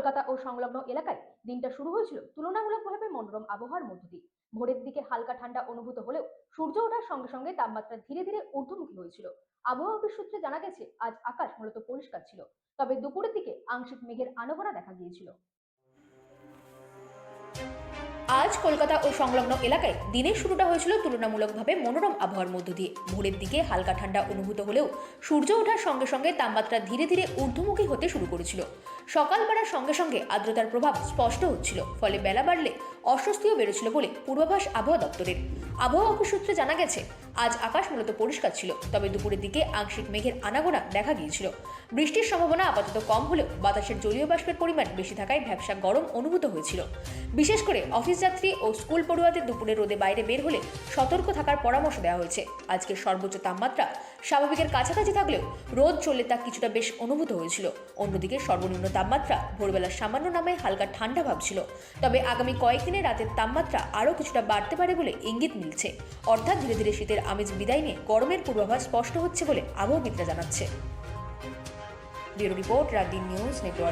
কলকাতা ও সংলগ্ন এলাকায় দিনটা শুরু হয়েছিল তুলনামূলকভাবে মনোরম আবহাওয়ার মধ্য দিয়ে। ভোরের দিকে হালকা ঠান্ডা অনুভূত হলেও সূর্য ওঠার সঙ্গে সঙ্গে তাপমাত্রা ধীরে ধীরে ঊর্ধ্বমুখী হয়েছিল। আবহাওয়া অফিস সূত্রে জানা গেছে, আজ আকাশ মূলত পরিষ্কার ছিল, তবে দুপুরের দিকে আংশিক মেঘের আনাগোনা দেখা গিয়েছিল। আজ কলকাতা ও সংলগ্ন এলাকায় দিনের শুরুটা হয়েছিল তুলনামূলকভাবে মনোরম আবহাওয়ার মধ্য দিয়ে। ভোরের দিকে হালকা ঠান্ডা অনুভূত হলেও সূর্য ওঠার সঙ্গে সঙ্গে তাপমাত্রা ধীরে ধীরে ঊর্ধ্বমুখী হতে শুরু করেছিল। সকাল বাড়ার সঙ্গে সঙ্গে আর্দ্রতার প্রভাব স্পষ্ট হচ্ছিল, ফলে বেলা বাড়লে অস্বস্তিও বেড়েছিল বলে পূর্বাভাস আবহাওয়া দপ্তরের। আবহাওয়া অফিস সূত্রে জানা গেছে, আজ আকাশ মূলত পরিষ্কার ছিল, তবে দুপুরের দিকে আংশিক মেঘের আনাগোনা দেখা গিয়েছিল। বৃষ্টির সম্ভাবনা আপাতত কম হলেও বাতাসের জলীয় বাষ্পের পরিমাণ বেশি থাকায় ভ্যাপসা গরম অনুভূত হয়েছিল। বিশেষ করে অফিস যাত্রী ও স্কুল পড়ুয়াদের দুপুরে রোদে বাইরে বের হলে সতর্ক থাকার পরামর্শ দেওয়া হয়েছে। আজকের সর্বোচ্চ তাপমাত্রা স্বাভাবিকের কাছাকাছি থাকলেও রোদ চললে তা কিছুটা বেশ অনুভূত হয়েছিল। অন্যদিকে সর্বনিম্ন তাপমাত্রা ভোরবেলা সামান্য নামে হালকা ঠান্ডা ভাব ছিল, তবে আগামী কয়েকদিনে রাতের তাপমাত্রা আরও কিছুটা বাড়তে পারে বলে ইঙ্গিত মিলছে। অর্থাৎ ধীরে ধীরে শীতের আমেজ বিদায় নিয়ে গরমের পূর্বাভাস স্পষ্ট হচ্ছে বলে আবহাওয়াবিদরা জানাচ্ছে। ব্যুরো রিপোর্ট, রাত দিন নিউজ নেটওয়ার্ক।